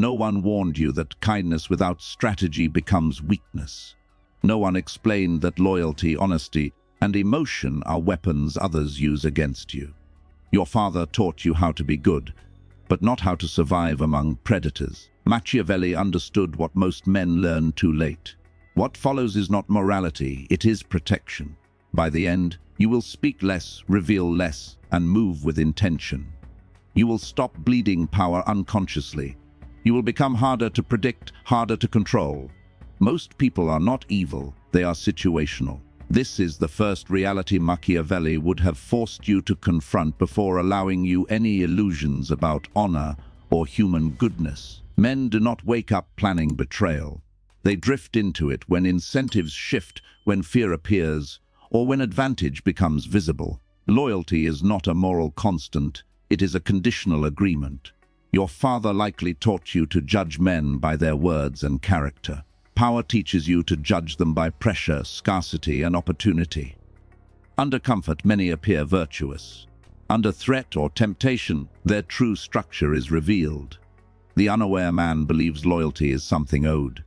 No one warned you that kindness without strategy becomes weakness. No one explained that loyalty, honesty, and emotion are weapons others use against you. Your father taught you how to be good, but not how to survive among predators. Machiavelli understood what most men learn too late. What follows is not morality, it is protection. By the end, you will speak less, reveal less, and move with intention. You will stop bleeding power unconsciously. You will become harder to predict, harder to control. Most people are not evil, they are situational. This is the first reality Machiavelli would have forced you to confront before allowing you any illusions about honor or human goodness. Men do not wake up planning betrayal. They drift into it when incentives shift, when fear appears, or when advantage becomes visible. Loyalty is not a moral constant, it is a conditional agreement. Your father likely taught you to judge men by their words and character. Power teaches you to judge them by pressure, scarcity, and opportunity. Under comfort, many appear virtuous. Under threat or temptation, their true structure is revealed. The unaware man believes loyalty is something owed.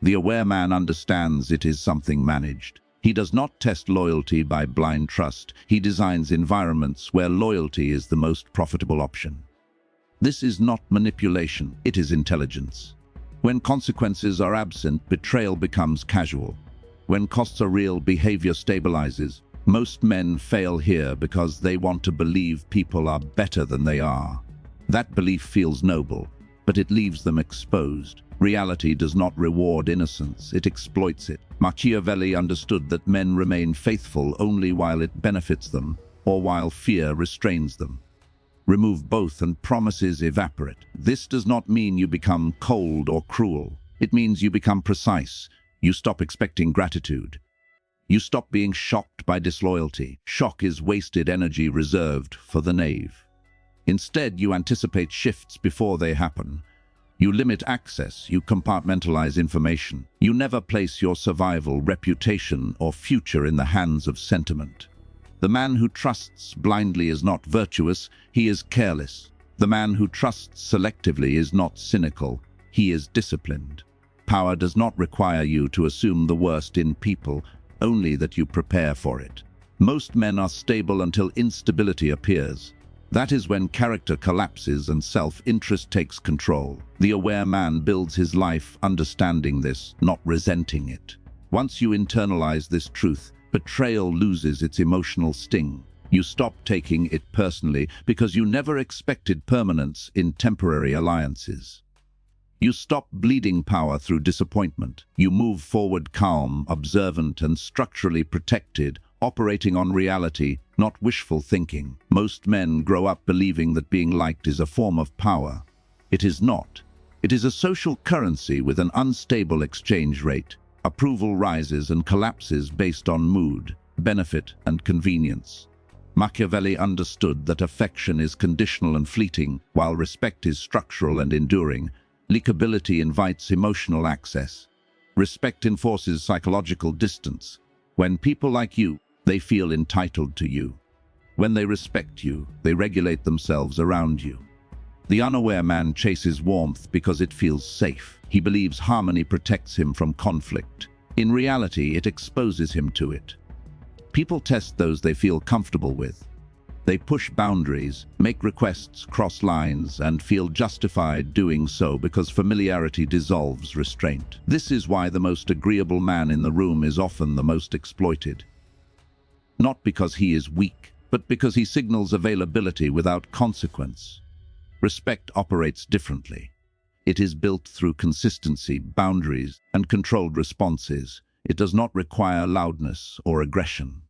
The aware man understands it is something managed. He does not test loyalty by blind trust. He designs environments where loyalty is the most profitable option. This is not manipulation, it is intelligence. When consequences are absent, betrayal becomes casual. When costs are real, behavior stabilizes. Most men fail here because they want to believe people are better than they are. That belief feels noble, but it leaves them exposed. Reality does not reward innocence, it exploits it. Machiavelli understood that men remain faithful only while it benefits them, or while fear restrains them. Remove both and promises evaporate. This does not mean you become cold or cruel. It means you become precise. You stop expecting gratitude. You stop being shocked by disloyalty. Shock is wasted energy reserved for the knave. Instead, you anticipate shifts before they happen. You limit access, you compartmentalize information. You never place your survival, reputation, or future in the hands of sentiment. The man who trusts blindly is not virtuous, he is careless. The man who trusts selectively is not cynical, he is disciplined. Power does not require you to assume the worst in people, only that you prepare for it. Most men are stable until instability appears. That is when character collapses and self-interest takes control. The aware man builds his life understanding this, not resenting it. Once you internalize this truth, betrayal loses its emotional sting. You stop taking it personally because you never expected permanence in temporary alliances. You stop bleeding power through disappointment. You move forward calm, observant, and structurally protected, operating on reality, not wishful thinking. Most men grow up believing that being liked is a form of power. It is not. It is a social currency with an unstable exchange rate. Approval rises and collapses based on mood, benefit, and convenience. Machiavelli understood that affection is conditional and fleeting, while respect is structural and enduring. Likability invites emotional access. Respect enforces psychological distance. When people like you, they feel entitled to you. When they respect you, they regulate themselves around you. The unaware man chases warmth because it feels safe. He believes harmony protects him from conflict. In reality, it exposes him to it. People test those they feel comfortable with. They push boundaries, make requests, cross lines, and feel justified doing so because familiarity dissolves restraint. This is why the most agreeable man in the room is often the most exploited. Not because he is weak, but because he signals availability without consequence. Respect operates differently. It is built through consistency, boundaries, and controlled responses. It does not require loudness or aggression.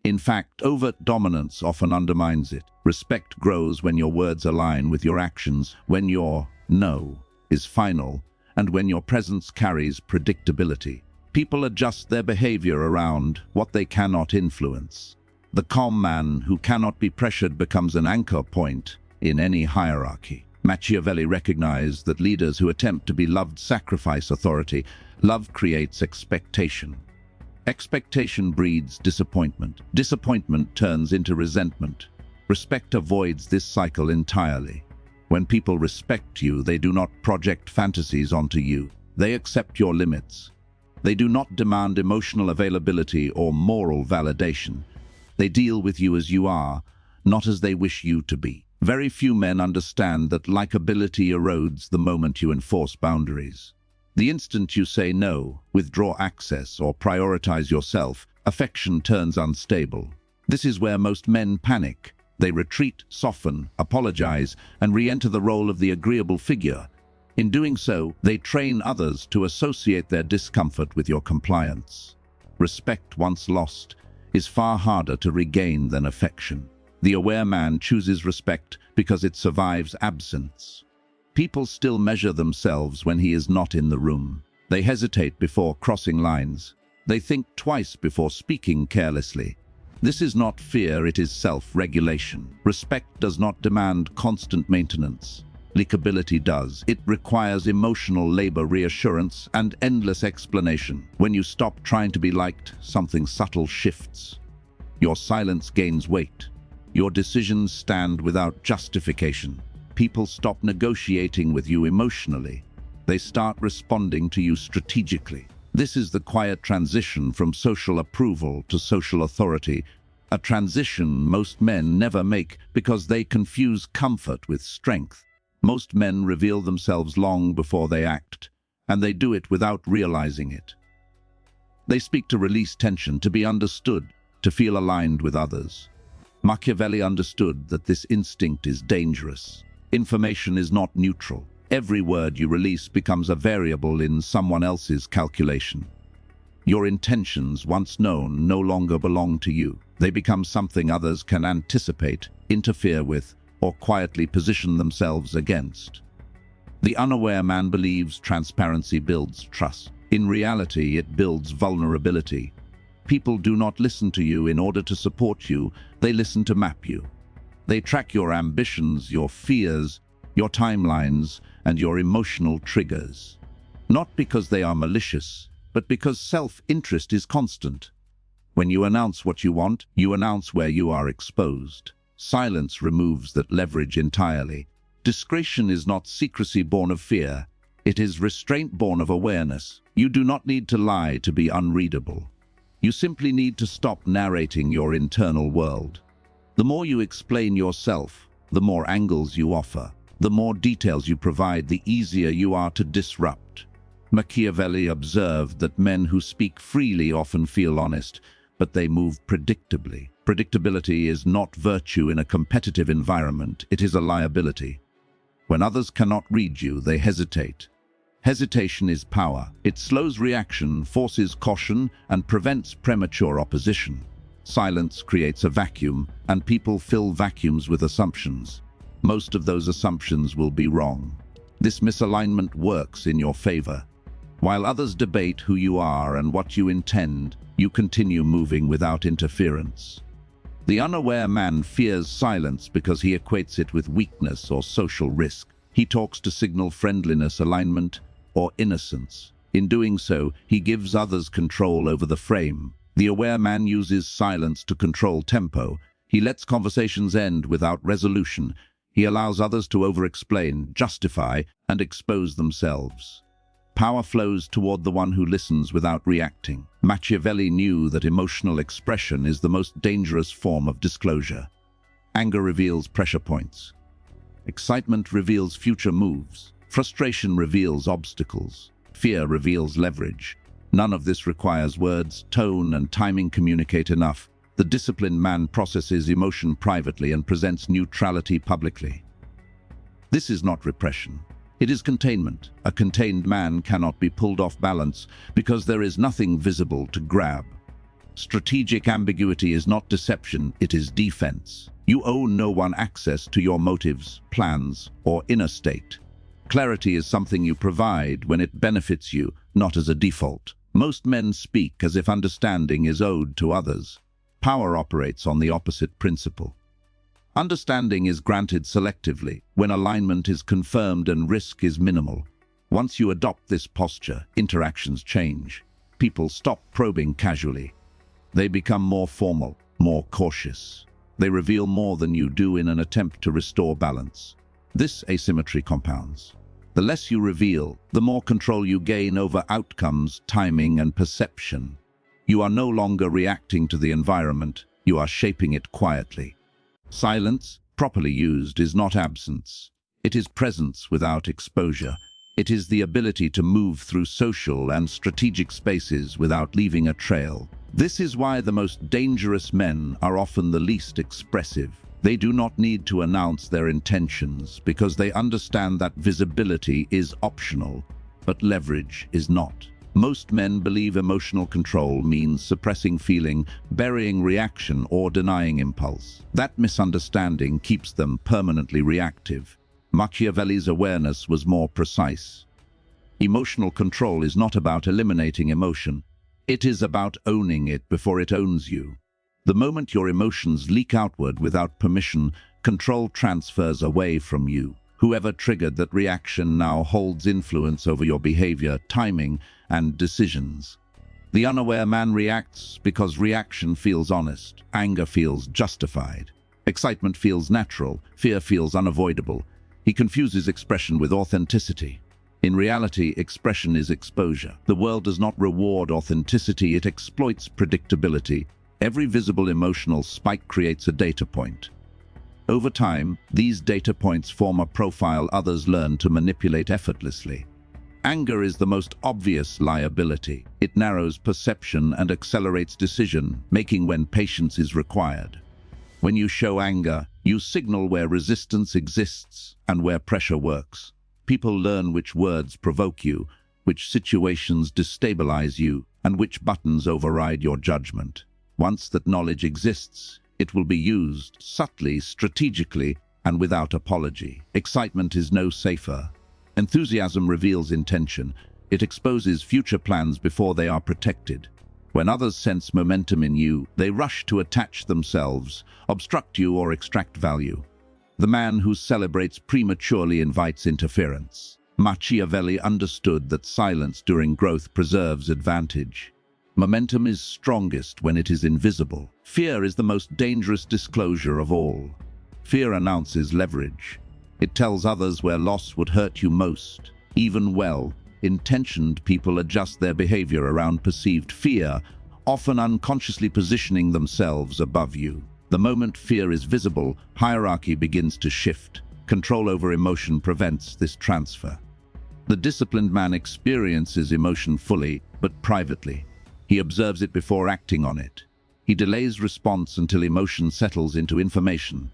In fact, overt dominance often undermines it. Respect grows when your words align with your actions, when your no is final, and when your presence carries predictability. People adjust their behavior around what they cannot influence. The calm man who cannot be pressured becomes an anchor point in any hierarchy. Machiavelli recognized that leaders who attempt to be loved sacrifice authority. Love creates expectation. Expectation breeds disappointment. Disappointment turns into resentment. Respect avoids this cycle entirely. When people respect you, they do not project fantasies onto you. They accept your limits. They do not demand emotional availability or moral validation. They deal with you as you are, not as they wish you to be. Very few men understand that likability erodes the moment you enforce boundaries. The instant you say no, withdraw access, or prioritize yourself, affection turns unstable. This is where most men panic. They retreat, soften, apologize, and re-enter the role of the agreeable figure. In doing so, they train others to associate their discomfort with your compliance. Respect once lost is far harder to regain than affection. The aware man chooses respect because it survives absence. People still measure themselves when he is not in the room. They hesitate before crossing lines. They think twice before speaking carelessly. This is not fear, it is self-regulation. Respect does not demand constant maintenance. Likability does. It requires emotional labor, reassurance, and endless explanation. When you stop trying to be liked, something subtle shifts. Your silence gains weight. Your decisions stand without justification. People stop negotiating with you emotionally. They start responding to you strategically. This is the quiet transition from social approval to social authority, a transition most men never make because they confuse comfort with strength. Most men reveal themselves long before they act, and they do it without realizing it. They speak to release tension, to be understood, to feel aligned with others. Machiavelli understood that this instinct is dangerous. Information is not neutral. Every word you release becomes a variable in someone else's calculation. Your intentions, once known, no longer belong to you. They become something others can anticipate, interfere with, or quietly position themselves against. The unaware man believes transparency builds trust. In reality, it builds vulnerability. People do not listen to you in order to support you, they listen to map you. They track your ambitions, your fears, your timelines, and your emotional triggers. Not because they are malicious, but because self-interest is constant. When you announce what you want, you announce where you are exposed. Silence removes that leverage entirely. Discretion is not secrecy born of fear. It is restraint born of awareness. You do not need to lie to be unreadable. You simply need to stop narrating your internal world. The more you explain yourself, the more angles you offer. The more details you provide, the easier you are to disrupt. Machiavelli observed that men who speak freely often feel honest, but they move predictably. Predictability is not virtue in a competitive environment, it is a liability. When others cannot read you, they hesitate. Hesitation is power. It slows reaction, forces caution, and prevents premature opposition. Silence creates a vacuum, and people fill vacuums with assumptions. Most of those assumptions will be wrong. This misalignment works in your favor. While others debate who you are and what you intend, you continue moving without interference. The unaware man fears silence because he equates it with weakness or social risk. He talks to signal friendliness, alignment, or innocence. In doing so, he gives others control over the frame. The aware man uses silence to control tempo. He lets conversations end without resolution. He allows others to over-explain, justify, and expose themselves. Power flows toward the one who listens without reacting. Machiavelli knew that emotional expression is the most dangerous form of disclosure. Anger reveals pressure points. Excitement reveals future moves. Frustration reveals obstacles. Fear reveals leverage. None of this requires words. Tone and timing communicate enough. The disciplined man processes emotion privately and presents neutrality publicly. This is not repression. It is containment. A contained man cannot be pulled off balance because there is nothing visible to grab. Strategic ambiguity is not deception, it is defense. You owe no one access to your motives, plans, or inner state. Clarity is something you provide when it benefits you, not as a default. Most men speak as if understanding is owed to others. Power operates on the opposite principle. Understanding is granted selectively, when alignment is confirmed and risk is minimal. Once you adopt this posture, interactions change. People stop probing casually. They become more formal, more cautious. They reveal more than you do in an attempt to restore balance. This asymmetry compounds. The less you reveal, the more control you gain over outcomes, timing, and perception. You are no longer reacting to the environment, you are shaping it quietly. Silence, properly used, is not absence. It is presence without exposure. It is the ability to move through social and strategic spaces without leaving a trail. This is why the most dangerous men are often the least expressive. They do not need to announce their intentions because they understand that visibility is optional, but leverage is not. Most men believe emotional control means suppressing feeling, burying reaction, or denying impulse. That misunderstanding keeps them permanently reactive. Machiavelli's awareness was more precise. Emotional control is not about eliminating emotion. It is about owning it before it owns you. The moment your emotions leak outward without permission, control transfers away from you. Whoever triggered that reaction now holds influence over your behavior, timing, and decisions. The unaware man reacts because reaction feels honest, anger feels justified, excitement feels natural, fear feels unavoidable. He confuses expression with authenticity. In reality, expression is exposure. The world does not reward authenticity, it exploits predictability. Every visible emotional spike creates a data point. Over time, these data points form a profile others learn to manipulate effortlessly. Anger is the most obvious liability. It narrows perception and accelerates decision-making when patience is required. When you show anger, you signal where resistance exists and where pressure works. People learn which words provoke you, which situations destabilize you, and which buttons override your judgment. Once that knowledge exists, it will be used subtly, strategically, and without apology. Excitement is no safer. Enthusiasm reveals intention. It exposes future plans before they are protected. When others sense momentum in you, they rush to attach themselves, obstruct you, or extract value. The man who celebrates prematurely invites interference. Machiavelli understood that silence during growth preserves advantage. Momentum is strongest when it is invisible. Fear is the most dangerous disclosure of all. Fear announces leverage. It tells others where loss would hurt you most. Even well-intentioned people adjust their behavior around perceived fear, often unconsciously positioning themselves above you. The moment fear is visible, hierarchy begins to shift. Control over emotion prevents this transfer. The disciplined man experiences emotion fully, but privately. He observes it before acting on it. He delays response until emotion settles into information.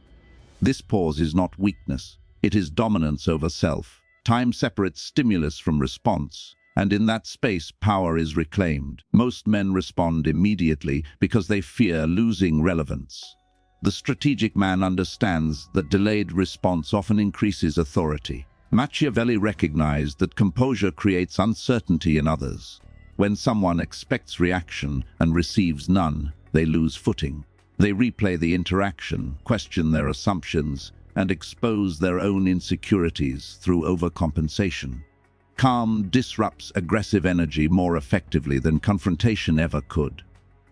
This pause is not weakness. It is dominance over self. Time separates stimulus from response, and in that space, power is reclaimed. Most men respond immediately because they fear losing relevance. The strategic man understands that delayed response often increases authority. Machiavelli recognized that composure creates uncertainty in others. When someone expects reaction and receives none, they lose footing. They replay the interaction, question their assumptions, and expose their own insecurities through overcompensation. Calm disrupts aggressive energy more effectively than confrontation ever could.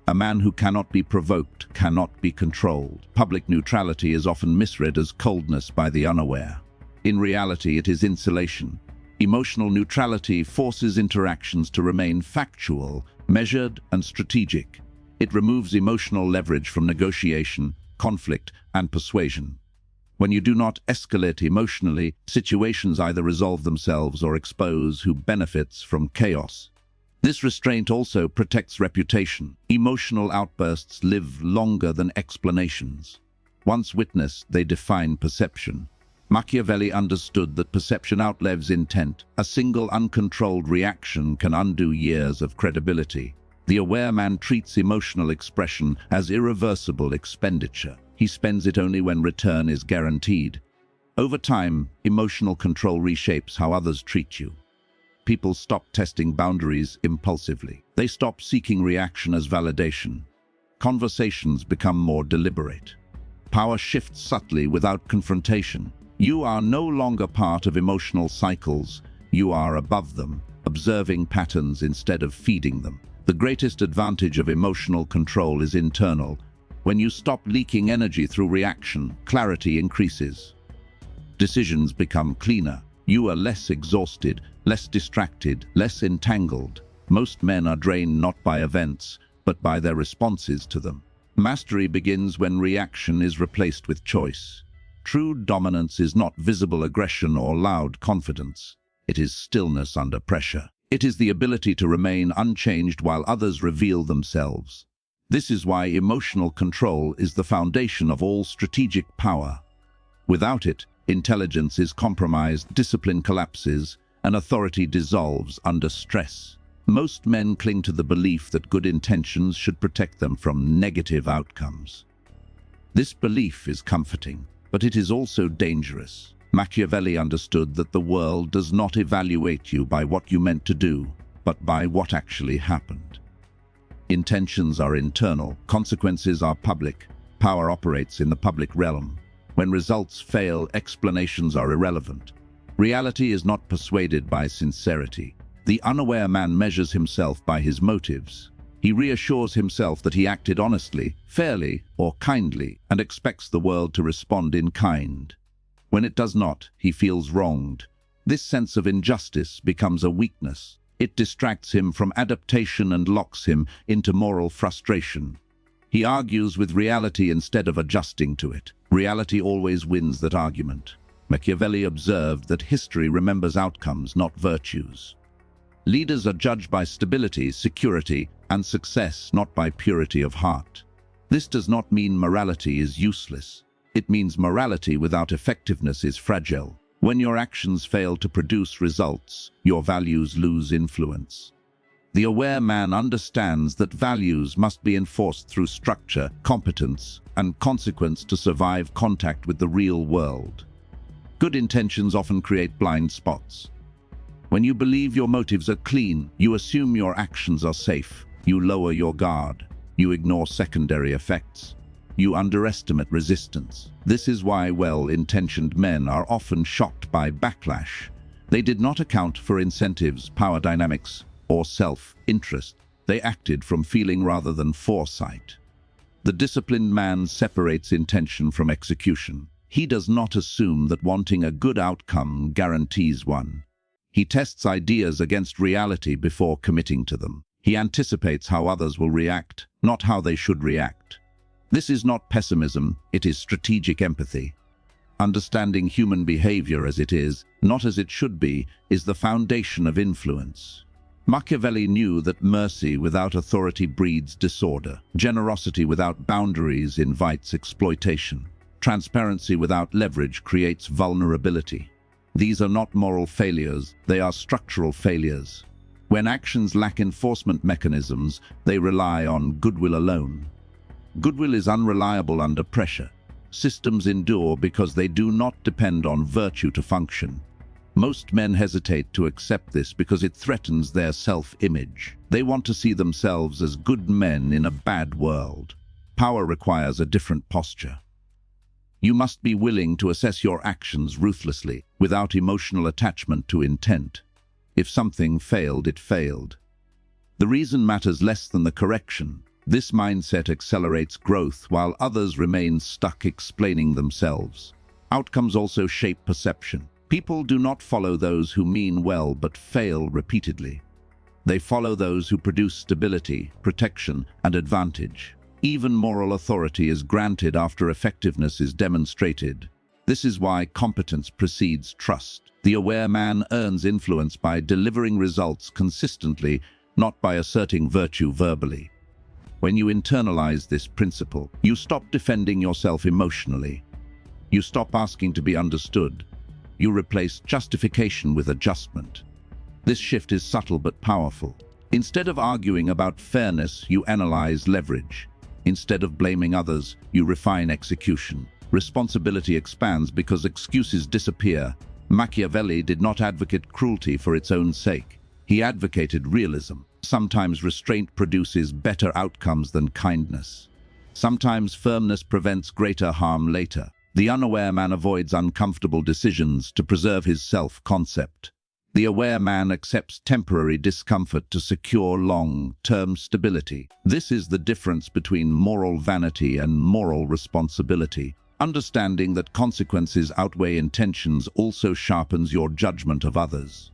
A man who cannot be provoked cannot be controlled. Public neutrality is often misread as coldness by the unaware. In reality, it is insulation. Emotional neutrality forces interactions to remain factual, measured, and strategic. It removes emotional leverage from negotiation, conflict, and persuasion. When you do not escalate emotionally, situations either resolve themselves or expose who benefits from chaos. This restraint also protects reputation. Emotional outbursts live longer than explanations. Once witnessed, they define perception. Machiavelli understood that perception outlives intent. A single uncontrolled reaction can undo years of credibility. The aware man treats emotional expression as irreversible expenditure. He spends it only when return is guaranteed. Over time, emotional control reshapes how others treat you. People stop testing boundaries impulsively. They stop seeking reaction as validation. Conversations become more deliberate. Power shifts subtly without confrontation. You are no longer part of emotional cycles. You are above them, observing patterns instead of feeding them. The greatest advantage of emotional control is internal. When you stop leaking energy through reaction, clarity increases. Decisions become cleaner. You are less exhausted, less distracted, less entangled. Most men are drained not by events, but by their responses to them. Mastery begins when reaction is replaced with choice. True dominance is not visible aggression or loud confidence. It is stillness under pressure. It is the ability to remain unchanged while others reveal themselves. This is why emotional control is the foundation of all strategic power. Without it, intelligence is compromised, discipline collapses, and authority dissolves under stress. Most men cling to the belief that good intentions should protect them from negative outcomes. This belief is comforting, but it is also dangerous. Machiavelli understood that the world does not evaluate you by what you meant to do, but by what actually happened. Intentions are internal, consequences are public, power operates in the public realm. When results fail, explanations are irrelevant. Reality is not persuaded by sincerity. The unaware man measures himself by his motives. He reassures himself that he acted honestly, fairly, or kindly, and expects the world to respond in kind. When it does not, he feels wronged. This sense of injustice becomes a weakness. It distracts him from adaptation and locks him into moral frustration. He argues with reality instead of adjusting to it. Reality always wins that argument. Machiavelli observed that history remembers outcomes, not virtues. Leaders are judged by stability, security, and success, not by purity of heart. This does not mean morality is useless. It means morality without effectiveness is fragile. When your actions fail to produce results, your values lose influence. The aware man understands that values must be enforced through structure, competence, and consequence to survive contact with the real world. Good intentions often create blind spots. When you believe your motives are clean, you assume your actions are safe. You lower your guard. You ignore secondary effects. You underestimate resistance. This is why well-intentioned men are often shocked by backlash. They did not account for incentives, power dynamics, or self-interest. They acted from feeling rather than foresight. The disciplined man separates intention from execution. He does not assume that wanting a good outcome guarantees one. He tests ideas against reality before committing to them. He anticipates how others will react, not how they should react. This is not pessimism, it is strategic empathy. Understanding human behavior as it is, not as it should be, is the foundation of influence. Machiavelli knew that mercy without authority breeds disorder. Generosity without boundaries invites exploitation. Transparency without leverage creates vulnerability. These are not moral failures, they are structural failures. When actions lack enforcement mechanisms, they rely on goodwill alone. Goodwill is unreliable under pressure. Systems endure because they do not depend on virtue to function. Most men hesitate to accept this because it threatens their self-image. They want to see themselves as good men in a bad world. Power requires a different posture. You must be willing to assess your actions ruthlessly, without emotional attachment to intent. If something failed, it failed. The reason matters less than the correction. This mindset accelerates growth while others remain stuck explaining themselves. Outcomes also shape perception. People do not follow those who mean well but fail repeatedly. They follow those who produce stability, protection, and advantage. Even moral authority is granted after effectiveness is demonstrated. This is why competence precedes trust. The aware man earns influence by delivering results consistently, not by asserting virtue verbally. When you internalize this principle, you stop defending yourself emotionally. You stop asking to be understood. You replace justification with adjustment. This shift is subtle but powerful. Instead of arguing about fairness, you analyze leverage. Instead of blaming others, you refine execution. Responsibility expands because excuses disappear. Machiavelli did not advocate cruelty for its own sake. He advocated realism. Sometimes restraint produces better outcomes than kindness. Sometimes firmness prevents greater harm later. The unaware man avoids uncomfortable decisions to preserve his self-concept. The aware man accepts temporary discomfort to secure long-term stability. This is the difference between moral vanity and moral responsibility. Understanding that consequences outweigh intentions also sharpens your judgment of others.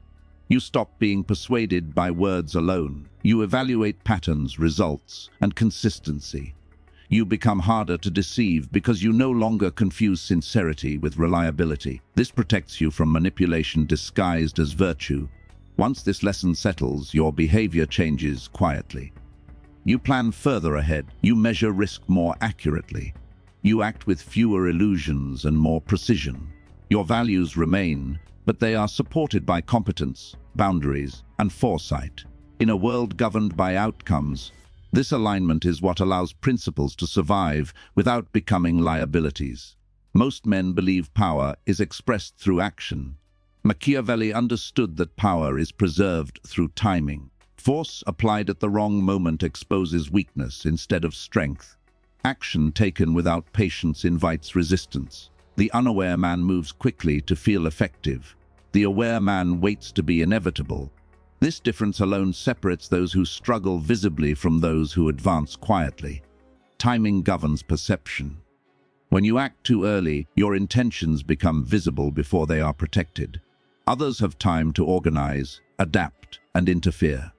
You stop being persuaded by words alone. You evaluate patterns, results, and consistency. You become harder to deceive because you no longer confuse sincerity with reliability. This protects you from manipulation disguised as virtue. Once this lesson settles, your behavior changes quietly. You plan further ahead. You measure risk more accurately. You act with fewer illusions and more precision. Your values remain, but they are supported by competence, boundaries, and foresight. In a world governed by outcomes, this alignment is what allows principles to survive without becoming liabilities. Most men believe power is expressed through action. Machiavelli understood that power is preserved through timing. Force applied at the wrong moment exposes weakness instead of strength. Action taken without patience invites resistance. The unaware man moves quickly to feel effective. The aware man waits to be inevitable. This difference alone separates those who struggle visibly from those who advance quietly. Timing governs perception. When you act too early, your intentions become visible before they are protected. Others have time to organize, adapt, and interfere.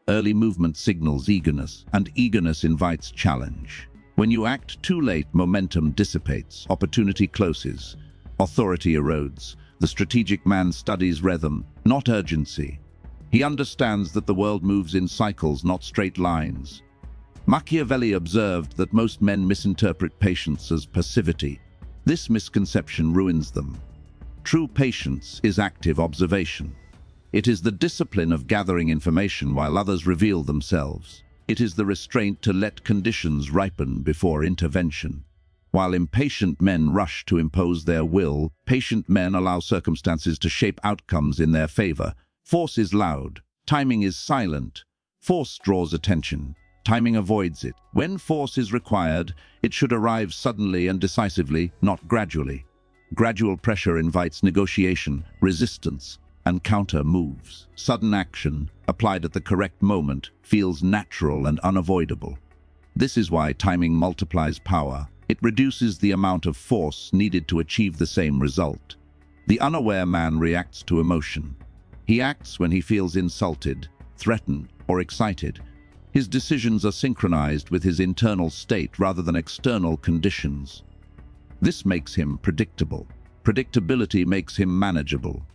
Early movement signals eagerness, and eagerness invites challenge. When you act too late, momentum dissipates, opportunity closes, authority erodes. The strategic man studies rhythm, not urgency. He understands that the world moves in cycles, not straight lines. Machiavelli observed that most men misinterpret patience as passivity. This misconception ruins them. True patience is active observation. It is the discipline of gathering information while others reveal themselves. It is the restraint to let conditions ripen before intervention. While impatient men rush to impose their will, patient men allow circumstances to shape outcomes in their favor. Force is loud, timing is silent. Force draws attention, timing avoids it. When force is required, it should arrive suddenly and decisively, not gradually. Gradual pressure invites negotiation, resistance, and counter moves. Sudden action, applied at the correct moment, feels natural and unavoidable. This is why timing multiplies power. It reduces the amount of force needed to achieve the same result. The unaware man reacts to emotion. He acts when he feels insulted, threatened, or excited. His decisions are synchronized with his internal state rather than external conditions. This makes him predictable. Predictability makes him manageable.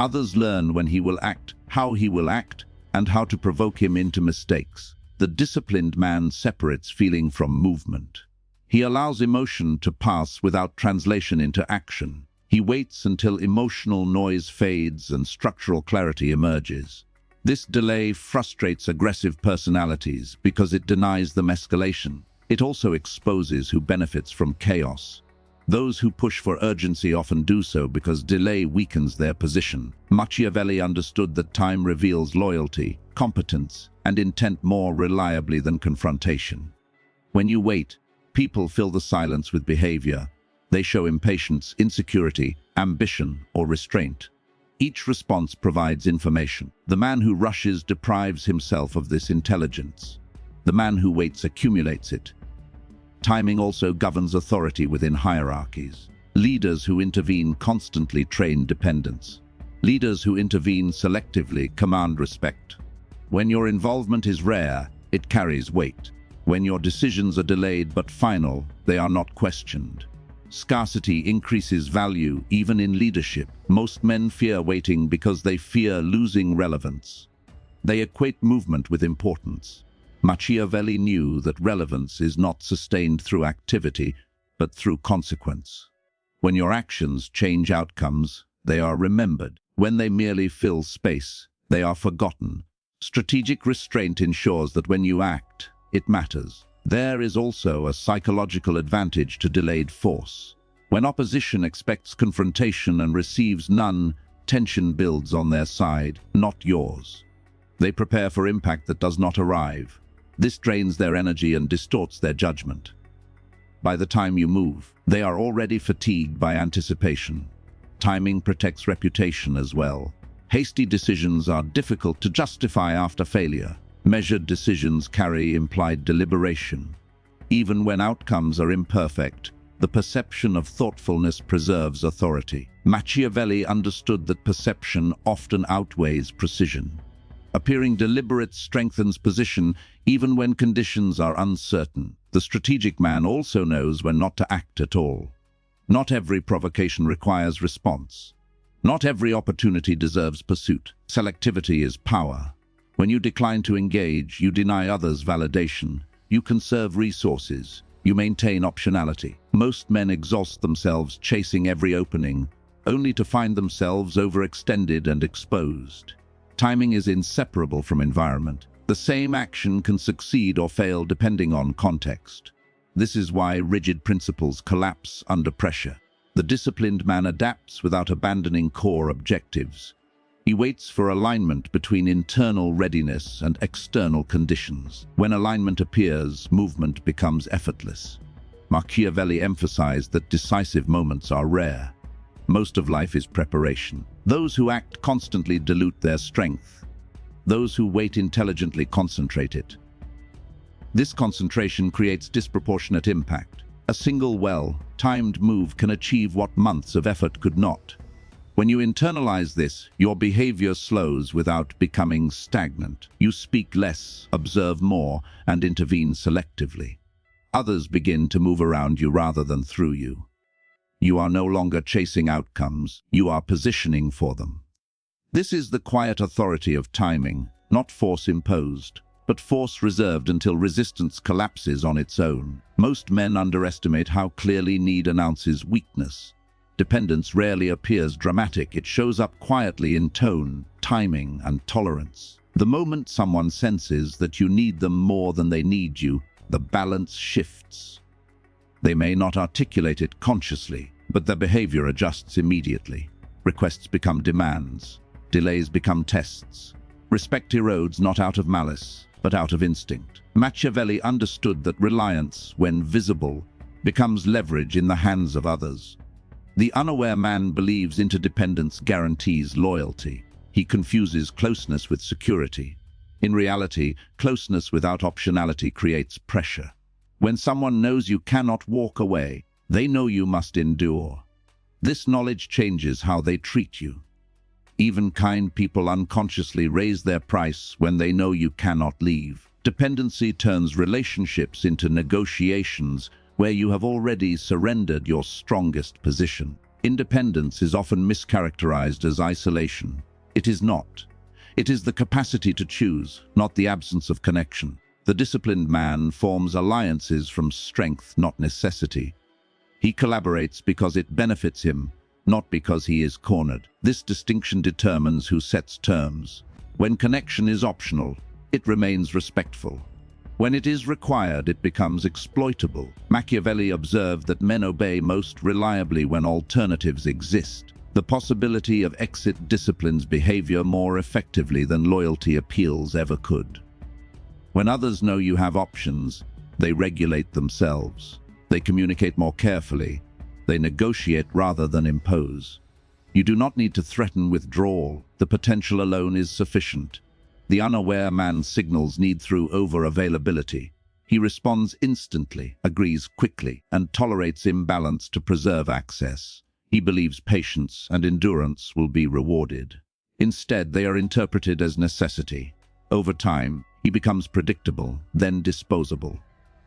Others learn when he will act, how he will act, and how to provoke him into mistakes. The disciplined man separates feeling from movement. He allows emotion to pass without translation into action. He waits until emotional noise fades and structural clarity emerges. This delay frustrates aggressive personalities because it denies them escalation. It also exposes who benefits from chaos. Those who push for urgency often do so because delay weakens their position. Machiavelli understood that time reveals loyalty, competence, and intent more reliably than confrontation. When you wait, people fill the silence with behavior. They show impatience, insecurity, ambition, or restraint. Each response provides information. The man who rushes deprives himself of this intelligence. The man who waits accumulates it. Timing also governs authority within hierarchies. Leaders who intervene constantly train dependence. Leaders who intervene selectively command respect. When your involvement is rare, it carries weight. When your decisions are delayed but final, they are not questioned. Scarcity increases value even in leadership. Most men fear waiting because they fear losing relevance. They equate movement with importance. Machiavelli knew that relevance is not sustained through activity, but through consequence. When your actions change outcomes, they are remembered. When they merely fill space, they are forgotten. Strategic restraint ensures that when you act, it matters. There is also a psychological advantage to delayed force. When opposition expects confrontation and receives none, tension builds on their side, not yours. They prepare for impact that does not arrive. This drains their energy and distorts their judgment. By the time you move, they are already fatigued by anticipation. Timing protects reputation as well. Hasty decisions are difficult to justify after failure. Measured decisions carry implied deliberation. Even when outcomes are imperfect, The perception of thoughtfulness preserves authority. Machiavelli understood that perception often outweighs precision. Appearing deliberate strengthens position even when conditions are uncertain. The strategic man also knows when not to act at all. Not every provocation requires response. Not every opportunity deserves pursuit. Selectivity is power. When you decline to engage, you deny others validation. You conserve resources. You maintain optionality. Most men exhaust themselves chasing every opening, only to find themselves overextended and exposed. Timing is inseparable from environment. The same action can succeed or fail depending on context. This is why rigid principles collapse under pressure. The disciplined man adapts without abandoning core objectives. He waits for alignment between internal readiness and external conditions. When alignment appears, movement becomes effortless. Machiavelli emphasized that decisive moments are rare. Most of life is preparation. Those who act constantly dilute their strength. Those who wait intelligently concentrate it. This concentration creates disproportionate impact. A single well-timed move can achieve what months of effort could not. When you internalize this, your behavior slows without becoming stagnant. You speak less, observe more, and intervene selectively. Others begin to move around you rather than through you. You are no longer chasing outcomes, you are positioning for them. This is the quiet authority of timing, not force imposed, but force reserved until resistance collapses on its own. Most men underestimate how clearly need announces weakness. Dependence rarely appears dramatic, it shows up quietly in tone, timing, and tolerance. The moment someone senses that you need them more than they need you, the balance shifts. They may not articulate it consciously, but their behavior adjusts immediately. Requests become demands. Delays become tests. Respect erodes not out of malice, but out of instinct. Machiavelli understood that reliance, when visible, becomes leverage in the hands of others. The unaware man believes interdependence guarantees loyalty. He confuses closeness with security. In reality, closeness without optionality creates pressure. When someone knows you cannot walk away, they know you must endure. This knowledge changes how they treat you. Even kind people unconsciously raise their price when they know you cannot leave. Dependency turns relationships into negotiations where you have already surrendered your strongest position. Independence is often mischaracterized as isolation. It is not. It is the capacity to choose, not the absence of connection. The disciplined man forms alliances from strength, not necessity. He collaborates because it benefits him, not because he is cornered. This distinction determines who sets terms. When connection is optional, it remains respectful. When it is required, it becomes exploitable. Machiavelli observed that men obey most reliably when alternatives exist. The possibility of exit disciplines behavior more effectively than loyalty appeals ever could. When others know you have options, they regulate themselves. They communicate more carefully. They negotiate rather than impose. You do not need to threaten withdrawal. The potential alone is sufficient. The unaware man signals need through over-availability. He responds instantly, agrees quickly, and tolerates imbalance to preserve access. He believes patience and endurance will be rewarded. Instead, they are interpreted as necessity. Over time, he becomes predictable, then disposable.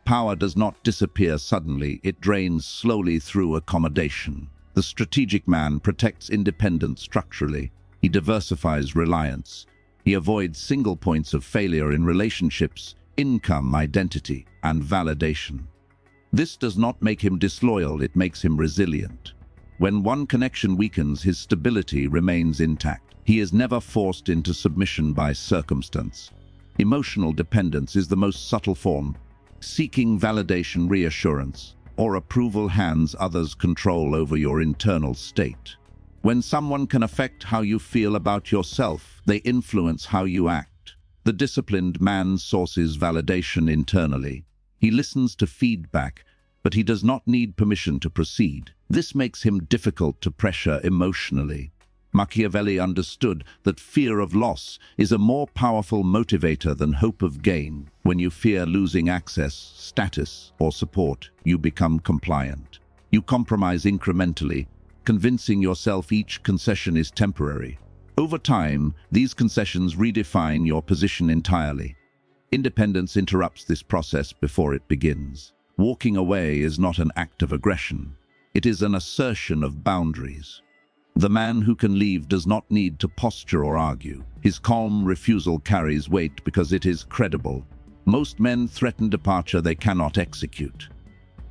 Power does not disappear suddenly, it drains slowly through accommodation. The strategic man protects independence structurally. He diversifies reliance. He avoids single points of failure in relationships, income, identity, and validation. This does not make him disloyal, it makes him resilient. When one connection weakens, his stability remains intact. He is never forced into submission by circumstance. Emotional dependence is the most subtle form. Seeking validation, reassurance, or approval hands others control over your internal state. When someone can affect how you feel about yourself, they influence how you act. The disciplined man sources validation internally. He listens to feedback, but he does not need permission to proceed. This makes him difficult to pressure emotionally. Machiavelli understood that fear of loss is a more powerful motivator than hope of gain. When you fear losing access, status, or support, you become compliant. You compromise incrementally, convincing yourself each concession is temporary. Over time, these concessions redefine your position entirely. Independence interrupts this process before it begins. Walking away is not an act of aggression. It is an assertion of boundaries. The man who can leave does not need to posture or argue. His calm refusal carries weight because it is credible. Most men threaten departure they cannot execute.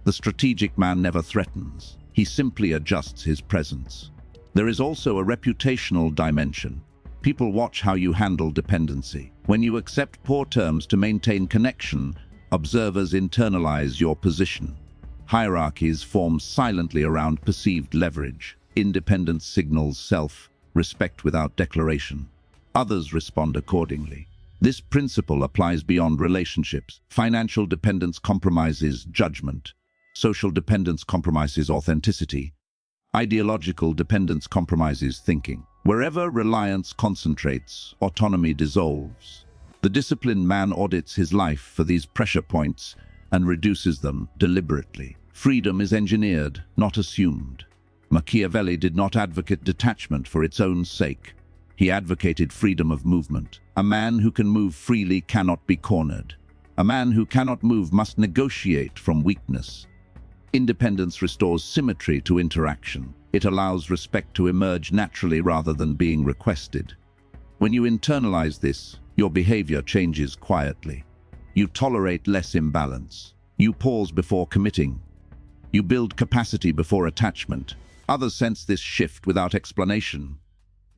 The strategic man never threatens. He simply adjusts his presence. There is also a reputational dimension. People watch how you handle dependency. When you accept poor terms to maintain connection, observers internalize your position. Hierarchies form silently around perceived leverage. Independence signals self-respect without declaration. Others respond accordingly. This principle applies beyond relationships. Financial dependence compromises judgment. Social dependence compromises authenticity. Ideological dependence compromises thinking. Wherever reliance concentrates, autonomy dissolves. The disciplined man audits his life for these pressure points and reduces them deliberately. Freedom is engineered, not assumed. Machiavelli did not advocate detachment for its own sake. He advocated freedom of movement. A man who can move freely cannot be cornered. A man who cannot move must negotiate from weakness. Independence restores symmetry to interaction. It allows respect to emerge naturally rather than being requested. When you internalize this, your behavior changes quietly. You tolerate less imbalance. You pause before committing. You build capacity before attachment. Others sense this shift without explanation.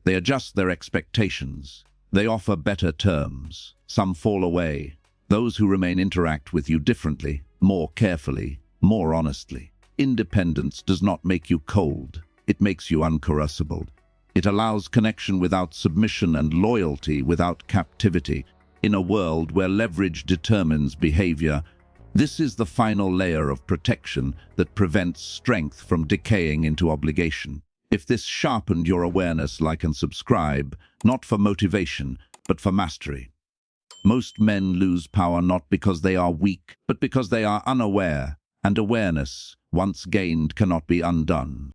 They adjust their expectations. They offer better terms. Some fall away. Those who remain interact with you differently, more carefully, more honestly. Independence does not make you cold. It makes you uncoercible. It allows connection without submission and loyalty without captivity. In a world where leverage determines behavior, this is the final layer of protection that prevents strength from decaying into obligation. If this sharpened your awareness, like and subscribe, not for motivation, but for mastery. Most men lose power not because they are weak, but because they are unaware, and awareness, once gained, cannot be undone.